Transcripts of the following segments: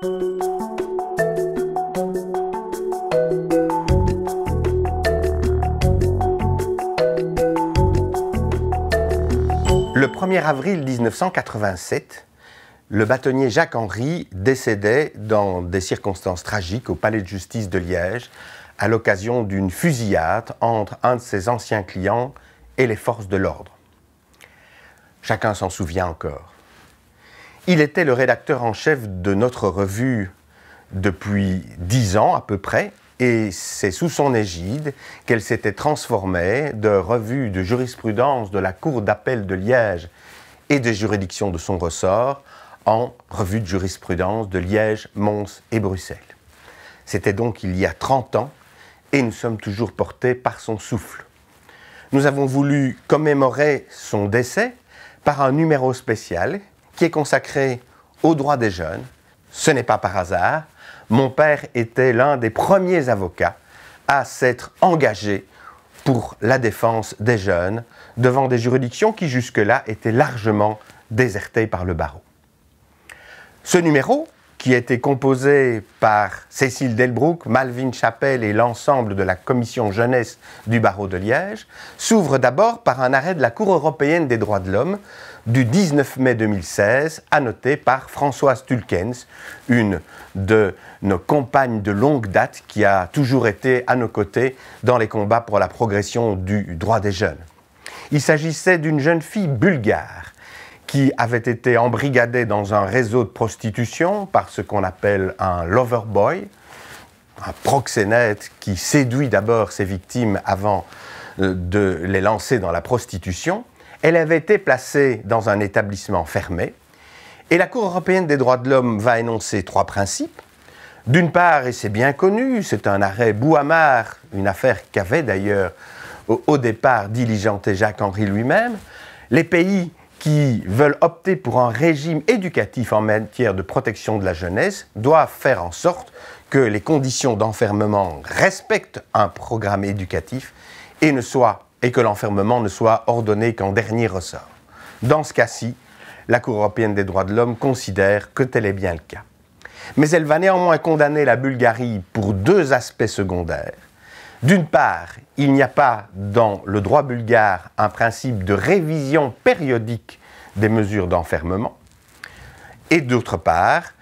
Le 1er avril 1987, le bâtonnier Jacques Henry décédait dans des circonstances tragiques au palais de justice de Liège à l'occasion d'une fusillade entre un de ses anciens clients et les forces de l'ordre. Chacun s'en souvient encore. Il était le rédacteur en chef de notre revue depuis 10 ans à peu près, et c'est sous son égide qu'elle s'était transformée de revue de jurisprudence de la Cour d'appel de Liège et des juridictions de son ressort en revue de jurisprudence de Liège, Mons et Bruxelles. C'était donc il y a 30 ans, et nous sommes toujours portés par son souffle. Nous avons voulu commémorer son décès par un numéro spécial qui est consacré aux droits des jeunes. Ce n'est pas par hasard. Mon père était l'un des premiers avocats à s'être engagé pour la défense des jeunes devant des juridictions qui jusque-là étaient largement désertées par le barreau. Ce numéro, qui était composé par Cécile Delbrouck, Malvin Chapelle et l'ensemble de la commission jeunesse du barreau de Liège, s'ouvre d'abord par un arrêt de la Cour européenne des droits de l'homme du 19 mai 2016, annoté par Françoise Tulkens, une de nos compagnes de longue date qui a toujours été à nos côtés dans les combats pour la progression du droit des jeunes. Il s'agissait d'une jeune fille bulgare qui avait été embrigadée dans un réseau de prostitution par ce qu'on appelle un lover boy, un proxénète qui séduit d'abord ses victimes avant de les lancer dans la prostitution. Elle avait été placée dans un établissement fermé et la Cour européenne des droits de l'homme va énoncer 3 principes. D'une part, et c'est bien connu, c'est un arrêt Bouhamar, une affaire qu'avait d'ailleurs au départ diligenté Jacques Henry lui-même, les pays qui veulent opter pour un régime éducatif en matière de protection de la jeunesse doivent faire en sorte que les conditions d'enfermement respectent un programme éducatif et que l'enfermement ne soit ordonné qu'en dernier ressort. Dans ce cas-ci, la Cour européenne des droits de l'homme considère que tel est bien le cas. Mais elle va néanmoins condamner la Bulgarie pour 2 aspects secondaires. D'une part, il n'y a pas dans le droit bulgare un principe de révision périodique des mesures d'enfermement. Et d'autre part,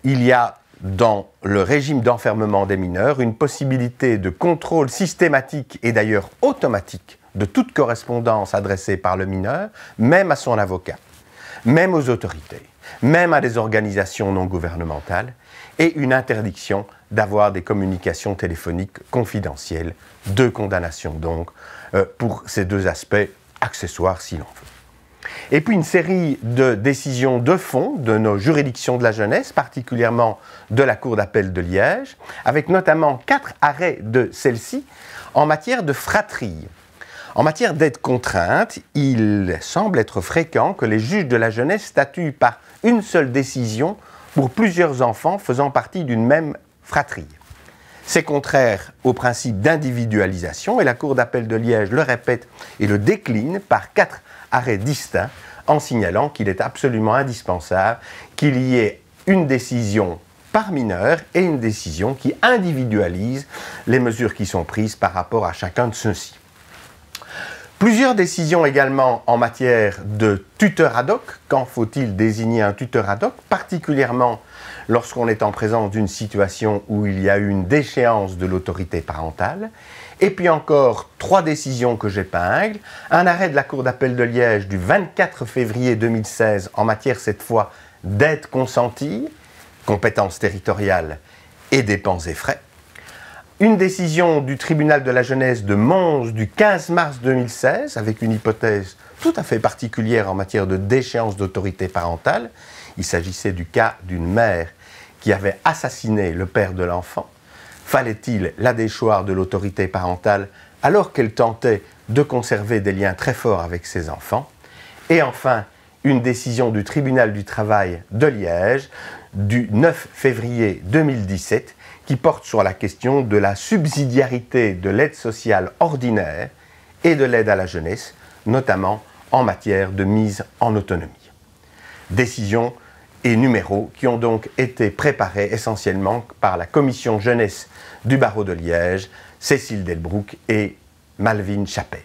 il y a dans le régime d'enfermement des mineurs une possibilité de contrôle systématique et d'ailleurs automatique de toute correspondance adressée par le mineur, même à son avocat, même aux autorités, même à des organisations non gouvernementales, et une interdiction d'avoir des communications téléphoniques confidentielles, de condamnation donc, pour ces 2 aspects accessoires si l'on veut. Et puis une série de décisions de fond de nos juridictions de la jeunesse, particulièrement de la Cour d'appel de Liège, avec notamment 4 arrêts de celle-ci en matière de fratrie. En matière d'aide contrainte, il semble être fréquent que les juges de la jeunesse statuent par une seule décision pour plusieurs enfants faisant partie d'une même fratrie. C'est contraire au principe d'individualisation et la Cour d'appel de Liège le répète et le décline par 4 arrêts distincts en signalant qu'il est absolument indispensable qu'il y ait une décision par mineur et une décision qui individualise les mesures qui sont prises par rapport à chacun de ceux-ci. Plusieurs décisions également en matière de tuteur ad hoc. Quand faut-il désigner un tuteur ad hoc, particulièrement lorsqu'on est en présence d'une situation où il y a eu une déchéance de l'autorité parentale. Et puis encore 3 décisions que j'épingle. Un arrêt de la Cour d'appel de Liège du 24 février 2016 en matière cette fois d'aide consentie, compétences territoriales et dépenses et frais. Une décision du tribunal de la jeunesse de Mons du 15 mars 2016 avec une hypothèse tout à fait particulière en matière de déchéance d'autorité parentale. Il s'agissait du cas d'une mère qui avait assassiné le père de l'enfant. Fallait-il la déchoir de l'autorité parentale alors qu'elle tentait de conserver des liens très forts avec ses enfants? Et enfin, une décision du tribunal du travail de Liège du 9 février 2017 qui porte sur la question de la subsidiarité de l'aide sociale ordinaire et de l'aide à la jeunesse, notamment en matière de mise en autonomie. Décision et numéros qui ont donc été préparés essentiellement par la commission jeunesse du barreau de Liège, Cécile Delbrouck et Malvine Chapelle.